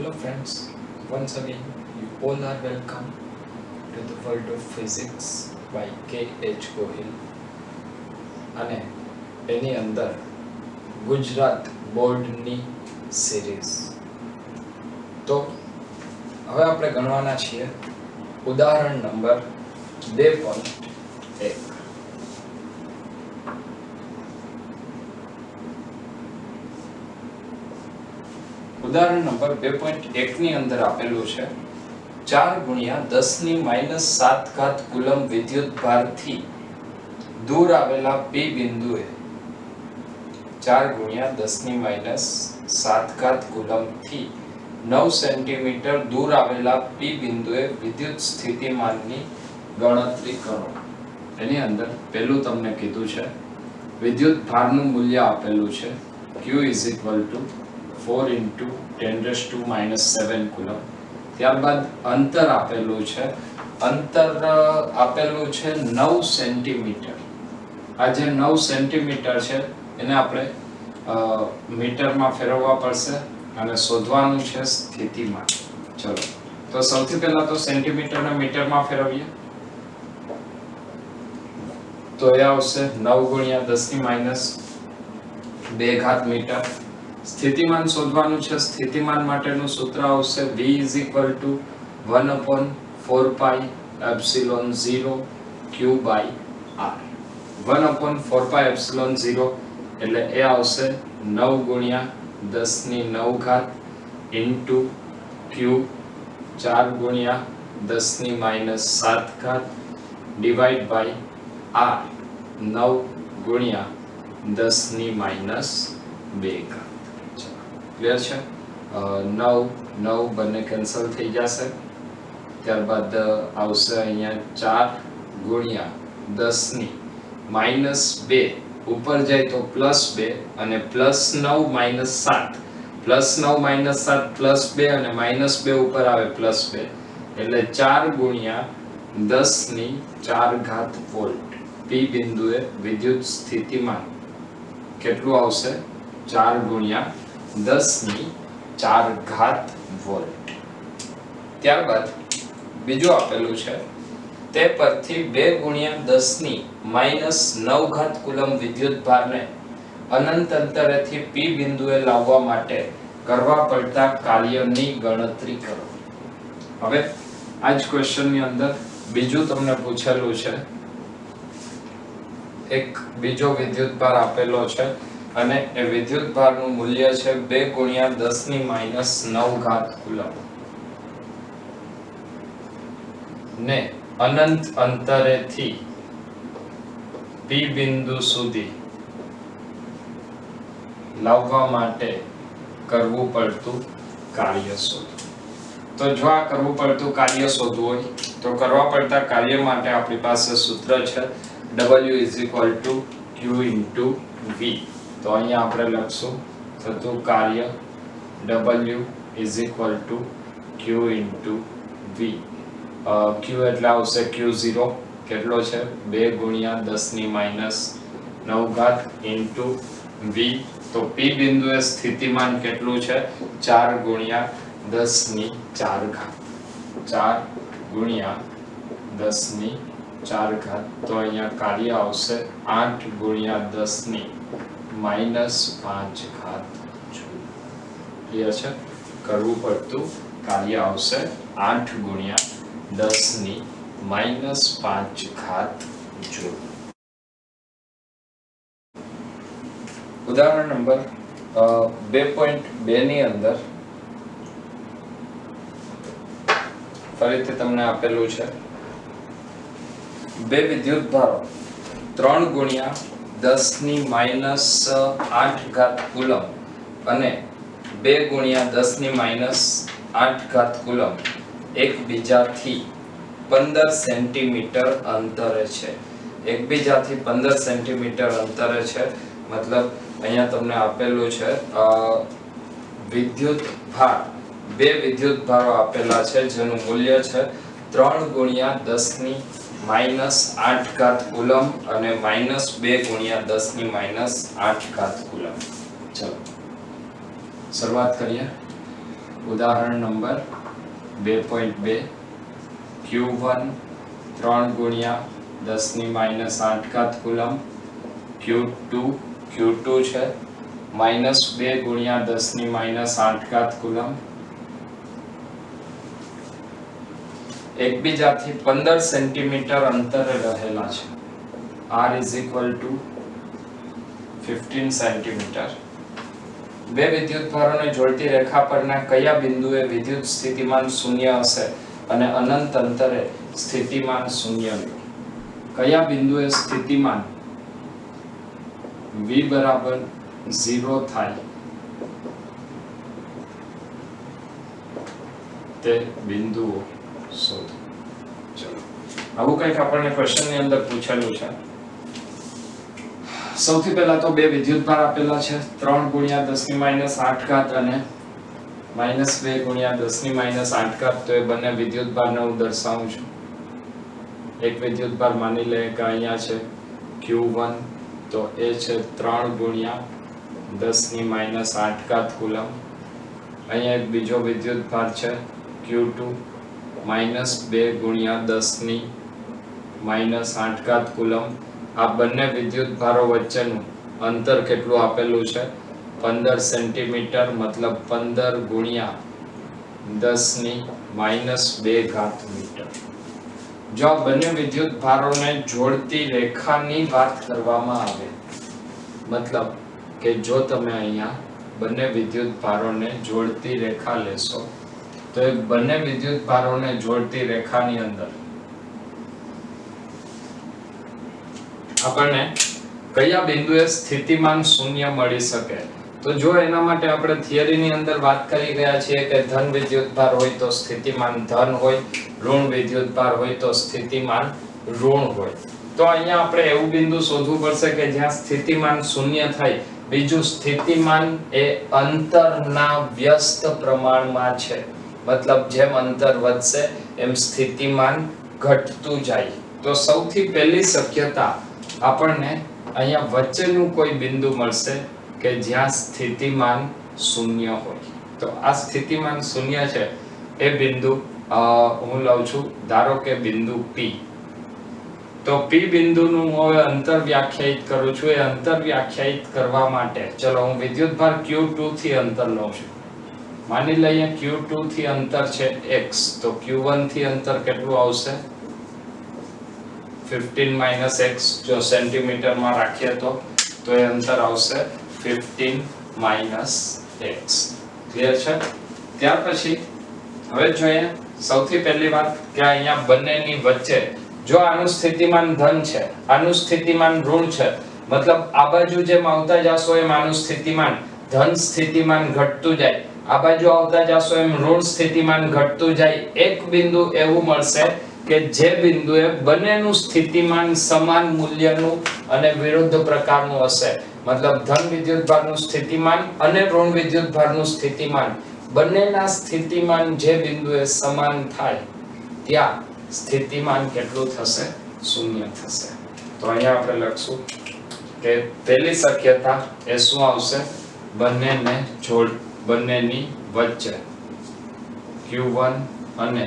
Hello friends, once again you all are welcome to the world of physics by K.H. Gohil અને એની અંદર ગુજરાત બોર્ડની series. તો હવે આપણે ગણવાના છીએ ઉદાહરણ નંબર 2.1. ઉદાહરણ નંબર 2.1 ની અંદર આપેલું છે 4 ગુણ્યા 10 ની -7 ઘાત કુલમ વિદ્યુત ભારથી દૂર આવેલા P બિંદુએ 4 ગુણ્યા 10 ની -7 ઘાત કુલમ થી 9 સેન્ટીમીટર દૂર આવેલા P બિંદુએ વિદ્યુત સ્થિતિમાનની ગણતરી કરો. એની અંદર પહેલું તમને કીધું છે વિદ્યુત ભારનું મૂલ્ય આપેલું છે Q = 4 × 10⁻⁻7 કુલમ. ત્યારબાદ અંતર આપેલું છે 9 સેન્ટીમીટર. આ જે 9 સેન્ટીમીટર છે એને આપણે મીટરમાં ફેરવવા પડશે અને શોધવાનું છે સ્થિતિમાન. ચલો તો સૌથી પહેલા તો સેન્ટીમીટરને મીટરમાં ફેરવીએ તો એ આવશે 9 × 10⁻2 ઘાત મીટર. સ્થિતિમાન શોધવાનું છે. સ્થિતિમાન માટેનું સૂત્ર આવશે V = 1/4πε0 Q/r. 1/4πε0 એટલે એ આવશે 9 × 10⁹ * Q 4 × 10⁻⁷ divide by r 9 × 10⁻2. Clear છે? 9 બંને કેન્સલ થઈ જશે. ત્યારબાદ આવશે અહીંયા 4 × 10⁻2 ઉપર જાય તો +2 અને +9 - 7 +9 - 7 +2 અને -2 ઉપર આવે +2 એટલે 4 × 10⁴ વોલ્ટ P બિંદુએ વિદ્યુત સ્થિતિમાન કેટલું આવશે? 4 × 10⁴ વોલ્ટ. ત્યારબાદ બીજું આપેલું છે તે પરથી 2 × 10⁻⁹ કુલમ વિદ્યુત ભારને અનંત અંતરેથી P બિંદુએ લાવવા માટે કરવા પડતા કાર્યની ગણતરી કરો. હવે આ જ ક્વેશ્ચનની અંદર બીજું તમને પૂછેલું છે. એક બીજો વિદ્યુત ભાર આપેલો છે અને એ વિદ્યુત ભારનું મૂલ્ય છે 2 × 10⁻9 કુલમ ને અનંત અંતરેથી P બિંદુ સુધી લાવવા માટે કરવું પડતું કાર્ય શોધો. તો જો આ કરવું પડતું કાર્ય શોધવું હોય તો કરવા પડતા કાર્ય માટે આપણી પાસે સૂત્ર છે W = Q × V. તો અહીંયા આપણે લખશું થતું કાર્ય W = Q × V. Q એટલે આવશે Q0 કેટલો છે 2 × 10⁻9 * V. તો P બિંદુએ સ્થિતિમાન કેટલું છે 4 × 10⁴. 4 × 10⁴. તો અહીંયા કાર્ય આવશે 8 × 10⁻5 જૂલ. ક્લિયર છે? કરવું પડતું કાર્ય આવશે 8 × 10⁻5 જૂલ. ઉદાહરણ નંબર 2.2 ની અંદર ફરીથી તમને આપેલું છે બે વિદ્યુત ભારો 3 × 10⁻8 કુલમ અને 2 × 10⁻8 કુલમ એકબીજાથી 15 સેન્ટીમીટર અંતરે છે. એકબીજાથી 15 સેન્ટીમીટર અંતરે છે મતલબ અહીંયા તમને આપેલું છે વિદ્યુત ભાર બે વિદ્યુત ભારો આપેલા છે જેનું મૂલ્ય છે 3 × 10⁻8 કુલમ અને -2 × 10⁻8 કુલમ. ચલો શરૂઆત કરીએ. ઉદાહરણ નંબર 2.2 Q1 3 ગુણ્યા 10 ની -8 ઘાત કુલમ, Q2 છે -2 ગુણ્યા 10 ની -8 ઘાત કુલમ, એકબીજાથી 15 સેન્ટીમીટર અંતરે રહેલા છે. R is equal to 15 centimetre. બે વિદ્યુતભારોને જોડતી રેખા પરના કયા બિંદુએ વિદ્યુત સ્થિતિમાન શૂન્ય હશે અને અનંત અંતરે સ્થિતિમાન શૂન્ય લો? કયા બિંદુએ સ્થિતિમાન V બરાબર 0 થાય તે બિંદુઓ શોધો. ચલો, આવું કંઈક આપણને ક્વેશ્ચન ની અંદર પૂછેલું છે. સૌથી પહેલા તો બે વિદ્યુતભાર આપેલા છે, 3 ગુણ્યા 10 ની -8 ઘાત અને -2 ગુણ્યા 10 ની -8 ઘાત. તો એ બંને વિદ્યુતભારને હું દર્શાવું છું. એક વિદ્યુતભાર માની લે કે અહીંયા છે Q1, તો એ છે 3 ગુણ્યા 10 ની -8 ઘાત કુલમ. અહીંયા એક બીજો વિદ્યુતભાર છે Q2, -2 ગુણ્યા 10 ની -8 ઘાત કુલમ. આ બંને વિદ્યુતભારો વચ્ચેનું અંતર કેટલું આપેલું છે? 15 સેન્ટીમીટર, મતલબ 15 ગુણ્યા 10 ની -2 ઘાત મીટર. જો આ બંને વિદ્યુતભારોને જોડતી રેખાની વાત કરવામાં આવે, મતલબ કે જો તમે અહીંયા બંને વિદ્યુતભારોને જોડતી રેખા લેશો, તો એ બંને વિદ્યુતભારોને જોડતી રેખાની અંદર આપણને કયા બિંદુએ સ્થિતિમાન શૂન્ય મળી શકે? તો જો એના માટે આપણે થિયરીની અંદર વાત કરી ગયા છીએ કે ધન વિદ્યુતભાર હોય તો સ્થિતિમાન ધન હોય, ઋણ વિદ્યુતભાર હોય તો સ્થિતિમાન ઋણ હોય. તો અહીંયા આપણે એવું બિંદુ શોધવું પડશે કે જ્યાં સ્થિતિમાન શૂન્ય થાય. બીજું, સ્થિતિમાન એ અંતરના વ્યસ્ત પ્રમાણમાં છે, મતલબ જેમ અંતર વધશે એમ સ્થિતિમાન ઘટતું જાય. તો સૌથી પહેલી શક્યતા આપણને અહીંયા વચ્ચેનું કોઈ બિંદુ મળશે કે જ્યાં સ્થિતિમાન શૂન્ય હોય. તો આ સ્થિતિમાન શૂન્ય છે એ બિંદુ હું લઉં છું, ધારો કે બિંદુ P. તો P બિંદુનું હું હવે અંતર વ્યાખ્યાયિત કરું છું. એ અંતર વ્યાખ્યાયિત કરવા માટે ચલો હું વિદ્યુતભાર Q2 થી અંતર લઉં છું. માની લઈએ Q2 થી અંતર છે x, તો Q1 થી અંતર કેટલું આવશે? 15 - x. જો સેન્ટીમીટર માં રાખીએ તો એ અંતર આવશે 15 - x. ક્લિયર છે? ત્યાર પછી હવે જોઈએ સૌથી પહેલી વાત કે અહીંયા બંનેની વચ્ચે જો આનું સ્થિતિમાન ધન છે, આનું સ્થિતિમાન ઋણ છે, મતલબ આ બાજુ જેમ આવતા જાશો એમ આનું સ્થિતિમાન ધન સ્થિતિમાન ઘટતું જાય, આ બાજુ આવતા જાશો એમ ઋણ સ્થિતિમાન ઘટતું જાય. એક બિંદુ એવું મળશે કે જે બિંદુએ બંનેનું સ્થિતિમાન સમાન મૂલ્યનું અને વિરુદ્ધ પ્રકારનું હશે, મતલબ ધન વિદ્યુતભારનું સ્થિતિમાન અને ઋણ વિદ્યુતભારનું સ્થિતિમાન બંનેના સ્થિતિમાન જે બિંદુએ સમાન થાય ત્યાં સ્થિતિમાન કેટલું થશે? શૂન્ય થશે. તો અહીંયા આપણે લખશું કે પહેલી શક્યતા એ શું આવશે? બંનેની વચ્ચે Q1 અને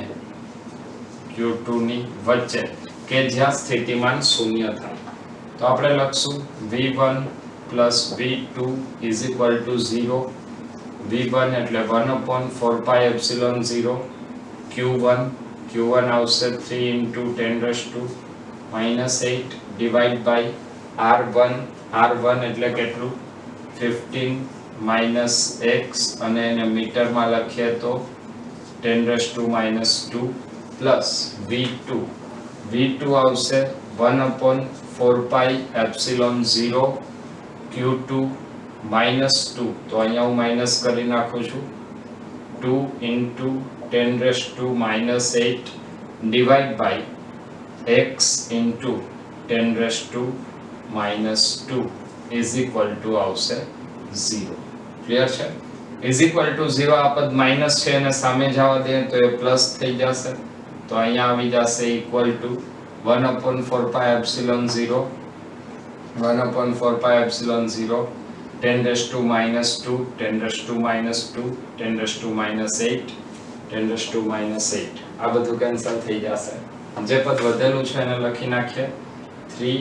Q2 ની વચ્ચે કે જ્યાં સ્થિતિમાન શૂન્ય થાય. તો આપણે લખશું V1 plus V2 is equal to 0. V1 એટલે 1/4πε0. Q1 આવશે 3 into 10⁻⁻8 divide by R1 એટલે કેટલું? 15 - x અને એને મીટરમાં લખીએ તો 10⁻² plus V2 આવશે 1/4πε0 Q2 -2. તો અહીંયા હું માઈનસ કરી નાખું છું. 2 into 10⁻⁸ divide by x into 10⁻² is equal to આવશે 0. ક્લિયર છે? is equal to 0 આ પદ માઈનસ છે અને સામે જવા દે તો એ પ્લસ થઈ જશે. તો અહીંયા આવી જશે equal to 1/4πε0 1/4πε0 10 raised to minus 2, 10 raised to minus 2, 10 raised to minus 8, 10 raised to minus 8. આ બધું કેન્સલ થઈ જશે. જે પદ વધેલું છે એને લખી નાખીએ. 3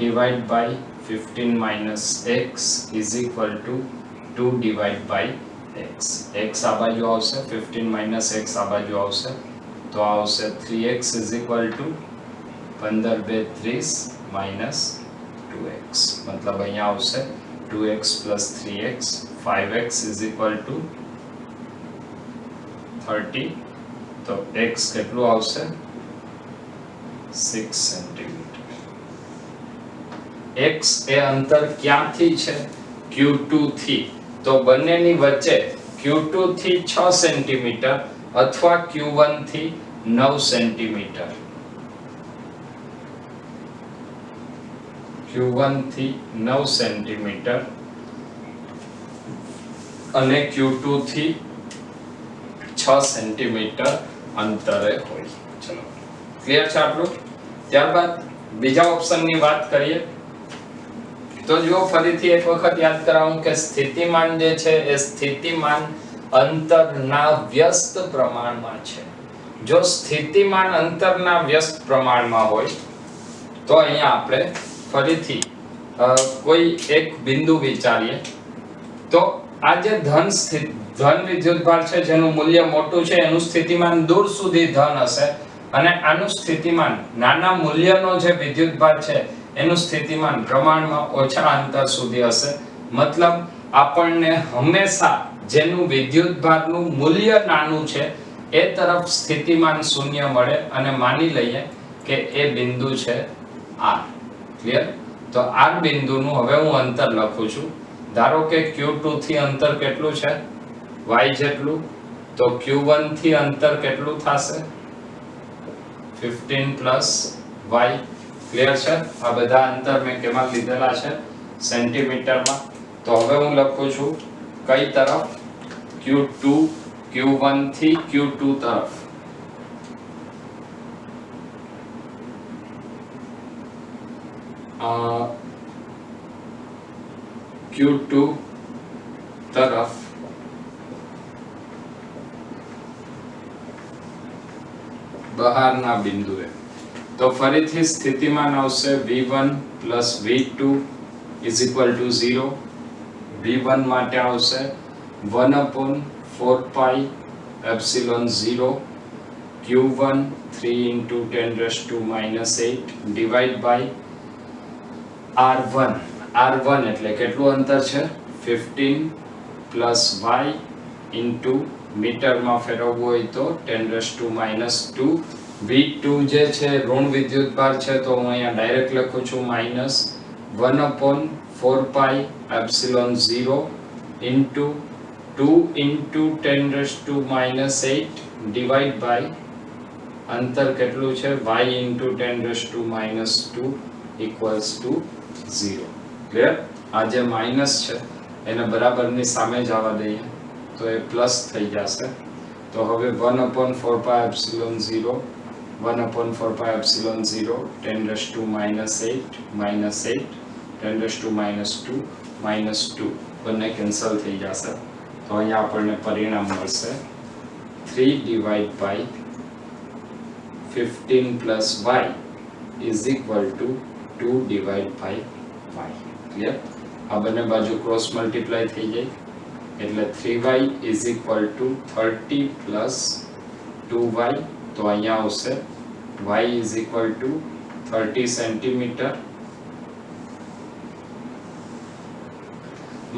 divided by 15 minus x is equal to 2 divided by x. x આ બાજુ આવશે, 15 minus x આ બાજુ આવશે, તો આવશે 3x is equal to 15 બે 30 minus 2x. મતલબ અહીંયા આવશે 2x plus 3x, 5x is equal to 30. તો x કેટલું આવશે? 6 સેન્ટીમીટર. x એ અંતર ક્યાંથી છે? Q2 થી. તો બંનેની વચ્ચે Q2 થી 6 સેન્ટીમીટર અથવા Q1 થી 9 સેન્ટીમીટર. Q1 થી 9 સેન્ટીમીટર અને Q2 થી 6 સેન્ટીમીટર અંતરે હોય. ચલો ક્લિયર છે આટલું? ત્યારબાદ બીજા ઓપ્શનની વાત કરીએ તો જો ફરીથી એક વખત યાદ કરાવું કે સ્થિતિમાન જે છે એ સ્થિતિમાન અંતરના વ્યસ્ત પ્રમાણમાં છે. જો સ્થિતિમાન અંતરના વ્યસ્ત પ્રમાણમાં હોય તો અહીંયા આપણે ફરીથી કોઈ એક બિંદુ વિચારીએ. તો આ જે ધન વિદ્યુતભાર છે જેનું મૂલ્ય મોટું છે એનું સ્થિતિમાન દૂર સુધી ધન હશે અને આનું સ્થિતિમાન નાના મૂલ્યનો જે વિદ્યુતભાર છે એનું સ્થિતિમાન પ્રમાણમાં ઓછા અંતર સુધી હશે. મતલબ આપણને હંમેશા જેનું વિદ્યુતભારનું મૂલ્ય નાનું છે એ તરફ સ્થિતિમાન શૂન્ય મળે અને માની લઈએ કે એ બિંદુ છે R. ક્લિયર? તો R બિંદુનું હવે હું અંતર લખું છું. ધારો કે Q2 થી અંતર કેટલું છે? y જેટલું. તો Q1 થી અંતર કેટલું થશે? 15 plus y. ક્લિયર છે? આ બધા અંતર મેં કેમાં લીધેલા છે? સેન્ટીમીટરમાં. તો હવે હું લખું છું કઈ તરફ? Q1 થી Q2 તરફ. Q2 તરફ બહારના બિંદુએ. તો ફરીથી સ્થિતિમાન આવશે V1 plus V2 is equal to 0. V1 માટે આવશે 1/4 pi epsilon 0 Q1 3 into 10 raised to minus 8 divide by R1. R1 એટલે કેટલું અંતર છે? 15 plus y into મીટરમાં ફેરવવું હોય તો 10 raised to minus 2. V2 જે છે ઋણ વિદ્યુતભાર છે તો હું અહીંયા ડાયરેક્ટ લખું છું minus 1/4 pi epsilon 0 into 2 into 10 raised to minus 8 divide by અંતર કેટલું છે? y into 10 raised to minus 2 equals to 0. Clear? આ જે માઈનસ છે એને બરાબરની સામે જ આવવા દઈએ તો એ પ્લસ થઈ જશે. તો હવે 1/4 pi epsilon 0 1/4 pi epsilon 0 10 raised to minus 8 minus 8 10 raised to minus 2 minus 2 બંને કેન્સલ થઈ જશે. તો અહીંયા આપણને પરિણામ મળશે 3 divided by 15 plus y is equal to 2 divided by y. Clear? આ બંને બાજુ ક્રોસ મલ્ટીપ્લાય થઈ જાય એટલે 3y is equal to 30 plus 2y. તો અહીંયા આવશે y is equal to 30 centimetre.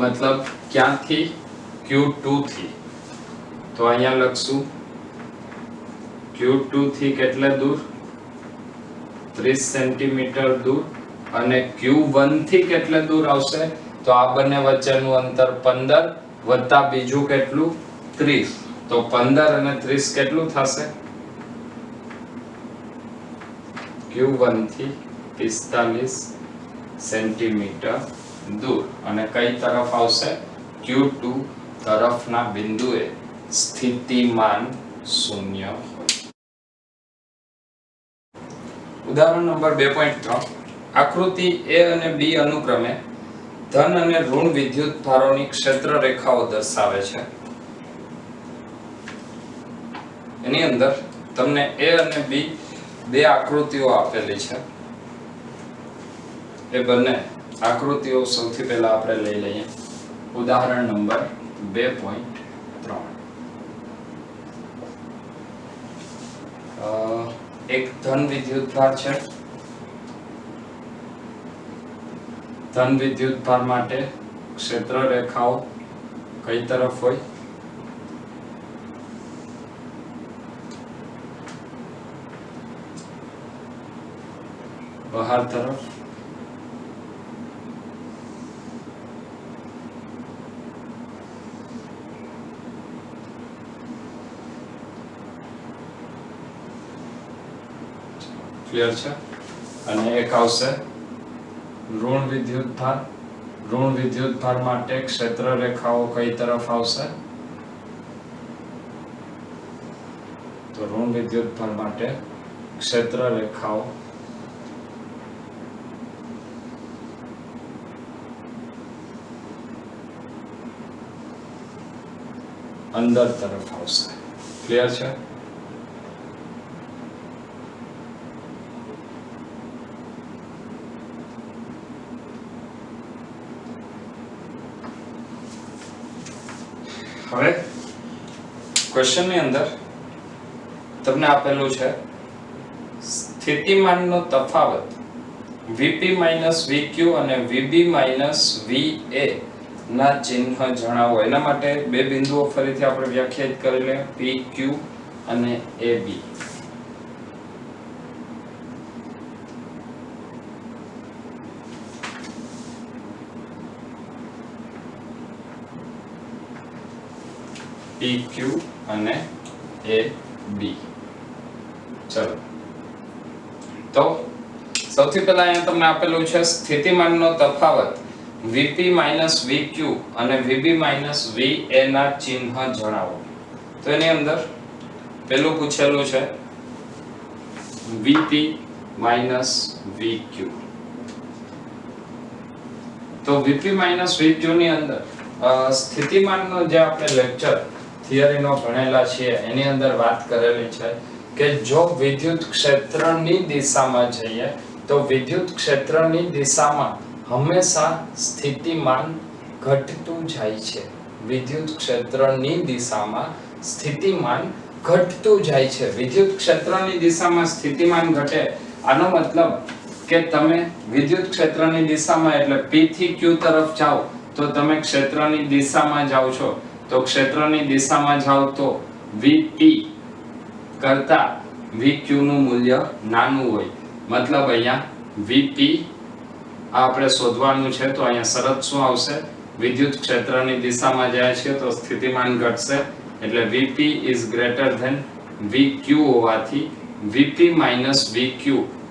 મતલબ ક્યાંથી? Q2 થી. તો અહીંયા લખશું Q2 થી કેટલે દૂર? 30 સેન્ટીમીટર દૂર. અને Q1 થી કેટલે દૂર આવશે? તો આ બંને વચ્ચેનું અંતર 15 વત્તા બીજું કેટલું? 30. તો 15 અને 30 કેટલું થશે? Q1 થી 45 સેન્ટીમીટર દૂર. અને કઈ તરફ આવશે? Q2 તરફના બિંદુએ સ્થિતિમાન શૂન્ય હોય. ઉદાહરણ નંબર 2.3. આકૃતિ A અને B અનુક્રમે ધન અને ઋણ વિદ્યુત ભારોની ક્ષેત્ર રેખાઓ દર્શાવે છે. એની અંદર તમને A અને B બે આકૃતિઓ આપેલી છે. એ બંને આકૃતિઓ સૌથી પહેલા આપણે લઈ લઈએ. ઉદાહરણ નંબર 2.3. એક ધન વિદ્યુત ભાર છે. ધન વિદ્યુત ભાર માટે ક્ષેત્ર રેખાઓ કઈ તરફ હોય? બહાર તરફ. ક્લિયર છે? અને એક આવશે ઋણ વિદ્યુત ભાર. ઋણ વિદ્યુત ભાર માટે ક્ષેત્ર રેખાઓ કઈ તરફ આવશે? તો ઋણ વિદ્યુત ભાર માટે ક્ષેત્ર રેખાઓ અંદર તરફ આવશે. ક્લિયર છે? હવે ક્વેશ્ચન ની અંદર તમને આપેલું છે સ્થિતિમાનનો તફાવત Vp VQ અને VB VA ના ચિહ્ન જણાવો. એના માટે બે બિંદુઓ ફરીથી આપણે વ્યાખ્યાયિત કરી લઈએ, PQ અને AB. PQ અને AB. ચલો, તો સૌથી પહેલા અહીંયા તમને આપેલું છે સ્થિતિમાનનો તફાવત Vp VQ અને VB VA ના ચિહ્ન જણાવો. તો એની અંદર પેલું પૂછેલું છે Vp VQ. તો Vp VQ ની અંદર સ્થિતિમાનનો જે આપણે લેક્ચર થિયરીનો ભણેલા છીએ એની અંદર વાત કરેલી છે કે જો વિદ્યુત ક્ષેત્રની દિશામાં જઈએ તો વિદ્યુત ક્ષેત્રની દિશામાં હંમેશા સ્થિતિમાન ઘટતું જાય છે. વિદ્યુત ક્ષેત્રની દિશામાં સ્થિતિમાન ઘટતું જાય છે. વિદ્યુત ક્ષેત્રની દિશામાં સ્થિતિમાન ઘટે, આનો મતલબ કે તમે વિદ્યુત ક્ષેત્રની દિશામાં એટલે P થી Q તરફ જાઓ તો તમે ક્ષેત્રની દિશામાં જાઓ છો. તો ક્ષેત્રની દિશામાં જાઓ તો Vp કરતા VQ નું મૂલ્ય નાનું હોય. મતલબ અહીંયા Vp આપણે શોધવાનું છે તો અહીંયા શરત શું આવશે? વિદ્યુત ક્ષેત્રની દિશામાં જાય છે તો સ્થિતિમાન ઘટશે એટલે Vp is greater than VQ હોવાથી Vp VQ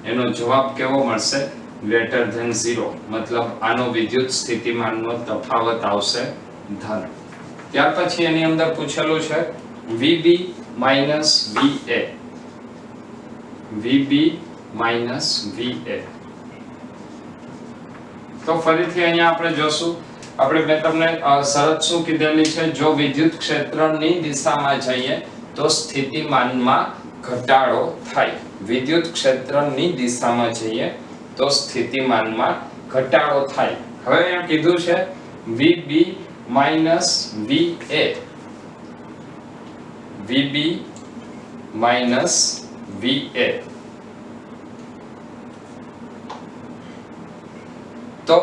એનો જવાબ કેવો મળશે? greater than 0. મતલબ આનો વિદ્યુત સ્થિતિમાનનો તફાવત આવશે ધન. ત્યાર પછી એની અંદર પૂછેલું છે VB VA. VB VA. તો ફરીથી અહીંયા આપણે જોશું, મેં તમને શરત શું કીધેલી છે? જો વિદ્યુત ક્ષેત્રની દિશામાં જઈએ તો સ્થિતિમાનમાં ઘટાડો થાય. વિદ્યુત ક્ષેત્રની દિશામાં જઈએ તો સ્થિતિમાનમાં ઘટાડો થાય. હવે અહીંયા કીધું છે VB VA. VB VA. તો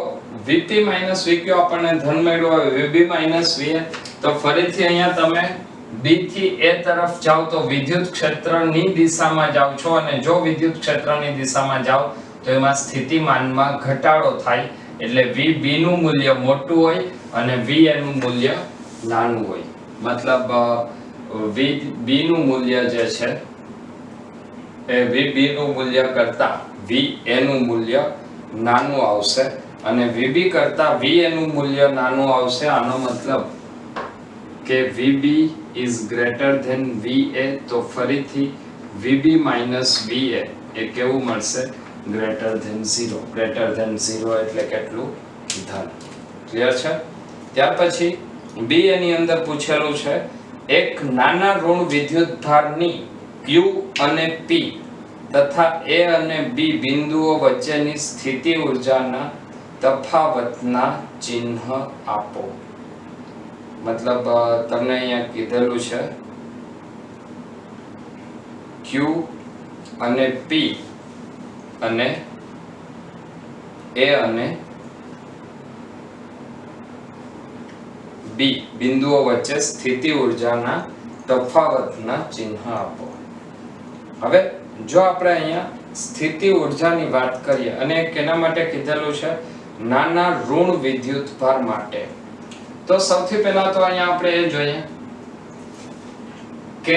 VP VQ આપણને ધન મળ્યું હોય, VB VA. તો ફરીથી અહીંયા તમે B થી A તરફ જાઓ તો વિદ્યુત ક્ષેત્રની દિશામાં જાઓ છો અને જો વિદ્યુત ક્ષેત્રની દિશામાં જાઓ તો એમાં સ્થિતિમાનમાં ઘટાડો થાય એટલે VB નું મૂલ્ય મોટું હોય અને VA નું મૂલ્ય નાનું હોય. મતલબ VB નું મૂલ્ય જે છે એ VB નું મૂલ્ય કરતા VA નું મૂલ્ય નાનું આવશે અને VB કરતા VA નું મૂલ્ય નાનું આવશે. આનો મતલબ કે VB is greater than VA. તો ફરીથી VB VA એ કેવું મળશે? greater than 0. greater than 0 એટલે કેટલું? ધન. ક્લિયર છે? ત્યાર પછી બી એની અંદર પૂછેલું છે એક નાના ઋણ વિદ્યુતભારની Q અને P તથા A અને B બિંદુઓ વચ્ચેની સ્થિતિ ઊર્જાના તફાવતના ચિહ્ન આપો. મતલબ તમને અહીંયા કીધેલું છે Q અને P અને A અને B બિંદુઓ વચ્ચે સ્થિતિ ઊર્જાના તફાવતના ચિહ્ન આપો. હવે જો આપણે અહીંયા સ્થિતિ ઊર્જાની વાત કરીએ અને કેના માટે કીધેલું છે નાના ઋણ વિદ્યુતભાર માટે, તો સૌથી પહેલા તો અહીંયા આપણે એ જોઈએ કે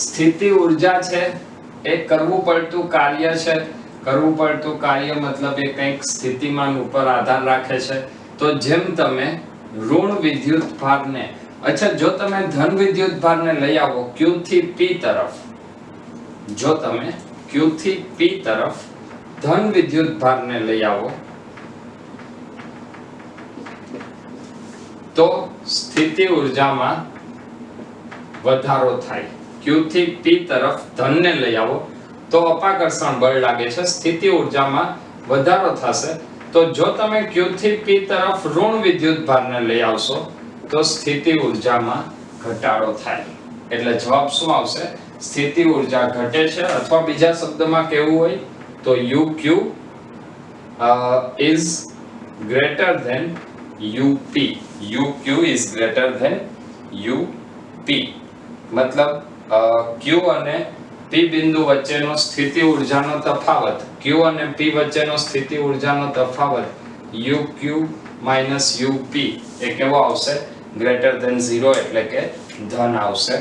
સ્થિતિ ઊર્જા છે એ કરવું પડતું કાર્ય છે. કરવું પડતું કાર્ય મતલબ એ કંઈક સ્થિતિમાન ઉપર આધાર રાખે છે. તો જેમ તમે ઋણ વિદ્યુતભારને, અચ્છા જો તમે ધન વિદ્યુતભારને લઈ આવો Q થી P તરફ, જો તમે Q થી P તરફ ધન વિદ્યુતભારને લઈ આવો તો સ્થિતિ ઊર્જામાં વધારો થાય. Q થી P તરફ ધનને લઈ આવો તો અપાકર્ષણ બળ લાગે છે, સ્થિતિ ઊર્જામાં વધારો થશે. તો જો તમે Q થી P તરફ ઋણ વિદ્યુતભારને લઈ આવશો તો સ્થિતિ ઊર્જામાં ઘટાડો થાય. એટલે જવાબ શું આવશે? સ્થિતિ ઊર્જા ઘટે છે, અથવા બીજા શબ્દમાં કહેવું હોય તો UQ is greater than UP. UQ is greater than UP. મતલબ Q અને P બિંદુ વચ્ચેનો સ્થિતિ ઊર્જાનો તફાવત, Q અને P વચ્ચેનો સ્થિતિ ઊર્જાનો તફાવત UQ UP એ કેવો આવશે? ગ્રેટર ધેન 0 એટલે કે ધન આવશે.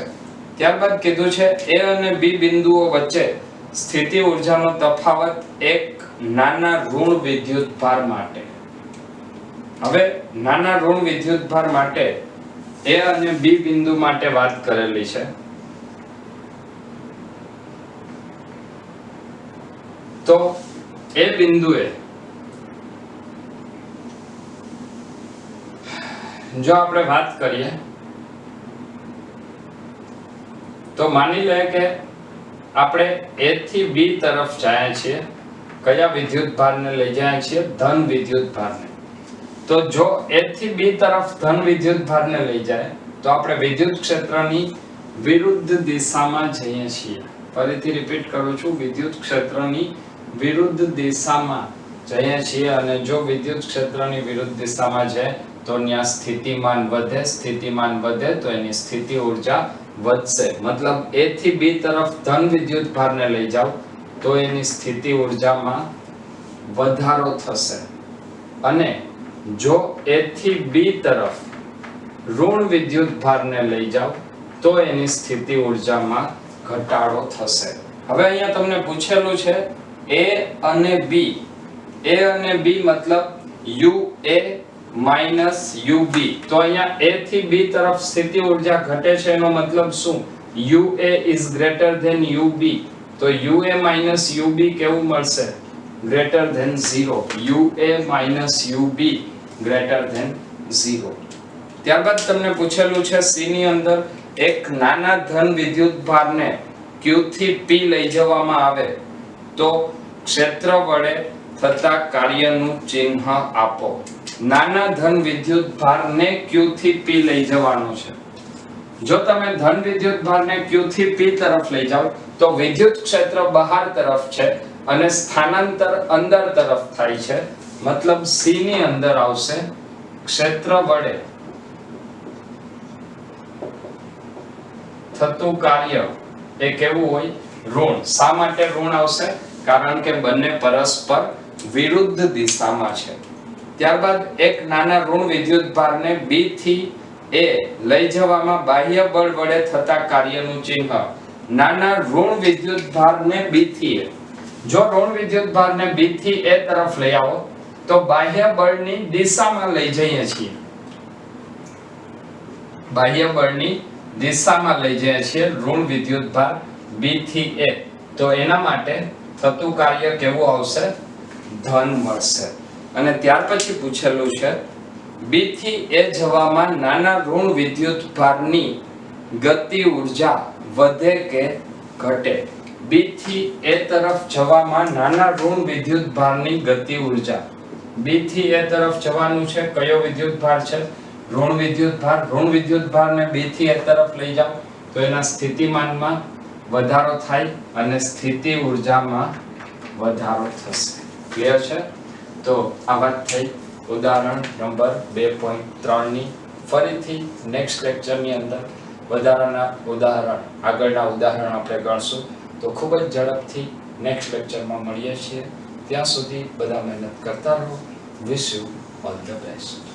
ત્યારબાદ કીધું છે A અને B બિંદુઓ વચ્ચે સ્થિતિ ઊર્જાનો તફાવત એક નાના ઋણ વિદ્યુતભાર માટે. હવે નાના ઋણ વિદ્યુતભાર માટે A અને B બિંદુ માટે વાત કરેલી છે. તો એ બિંદુએ જો આપણે વાત કરીએ તો માની લે કે આપણે A થી B તરફ જાય છીએ. કયા વિદ્યુતભારને લઈ જાય છીએ? ધન વિદ્યુતભારને. તો જો A થી B તરફ ધન વિદ્યુતભારને લઈ જાય તો આપણે વિદ્યુત ક્ષેત્રની વિરુદ્ધ દિશામાં જઈએ છીએ. ફરીથી રિપીટ કરું છું, વિદ્યુત ક્ષેત્રની વિરુદ્ધ દિશામાં જઈએ છીએ. અને જો વિદ્યુત ક્ષેત્રની વિરુદ્ધ દિશામાં જાય તો ત્યાં સ્થિતિમાન વધે. સ્થિતિમાન વધે તો એની સ્થિતિ ઊર્જા વધશે. મતલબ A થી B તરફ ધન વિદ્યુતભારને લઈ જાવ તો એની સ્થિતિ ઊર્જામાં વધારો થશે. અને જો A થી B તરફ ઋણ વિદ્યુતભારને લઈ જાવ તો એની સ્થિતિ ઊર્જામાં ઘટાડો થશે. હવે અહીંયા તમને પૂછેલું છે A અને B. A અને B મતલબ UA UB. તો અહીંયા A થી B તરફ સ્થિતિ ઊર્જા ઘટે છે એનો મતલબ શું? UA is greater than UB. તો UA UB કેવું મળશે? greater than 0. UA UB greater than 0. ત્યારબાદ તમને પૂછેલું છે C ની અંદર એક નાના ધન વિદ્યુતભારને Q થી P લઈ જવામાં આવે તો ક્ષેત્ર વડે થતા કાર્યનું ચિહ્ન આપો. નાના ધન વિદ્યુતભારને Q થી P લઈ જવાનું છે. જો તમે ધન વિદ્યુતભારને Q થી P તરફ લઈ જાઓ તો વિદ્યુત ક્ષેત્ર બહાર તરફ છે અને સ્થાનાંતર અંદર તરફ થાય છે. મતલબ C ની અંદર આવશે ક્ષેત્ર વડે થતું કાર્ય એ કેવું હોય? ઋણ. શા માટે ઋણ આવશે? કારણ કે બંને પરસ્પર વિરુદ્ધ દિશામાં છે. ત્યારબાદ એક નાના ઋણ વિદ્યુતભારને B થી A લઈ જવામાં બાહ્ય બળ વડે થતા કાર્યનું ચિહ્ન. નાના ઋણ વિદ્યુતભારને B થી A, જો ઋણ વિદ્યુતભારને B થી A તરફ લઈ આવો તો બાહ્ય બળની દિશામાં લઈ જઈએ છીએ. બાહ્ય બળની દિશામાં લઈ જઈએ છીએ ઋણ વિદ્યુતભાર B થી A. તો એના માટે થતું કાર્ય કેવું આવશે? ધન મળશે. અને ત્યાર પછી પૂછેલું છે બી થી એ જવામાં નાના ઋણ વિદ્યુત ભારની ગતિ ઉર્જા વધે કે ઘટે? બી થી એ તરફ જવામાં નાના ઋણ વિદ્યુત ભારની ગતિ ઉર્જા, બી થી એ તરફ જવાનું છે, કયો વિદ્યુત ભાર છે? ઋણ વિદ્યુત ભાર. ઋણ વિદ્યુત ભારને બી થી એ તરફ લઈ જાઓ તો એના સ્થિતિમાનમાં વધારો થાય અને સ્થિતિ ઉર્જામાં વધારો થશે. ક્લિયર છે? તો આ વાત થઈ ઉદાહરણ નંબર 2.3 ની. ફરીથી નેક્સ્ટ લેક્ચરની અંદર વધારાના ઉદાહરણ, આગળના ઉદાહરણ આપણે ગણશું. તો ખૂબ જ ઝડપથી નેક્સ્ટ લેક્ચરમાં મળીએ છીએ. ત્યાં સુધી બધા મહેનત કરતા રહો. Wish you all the best.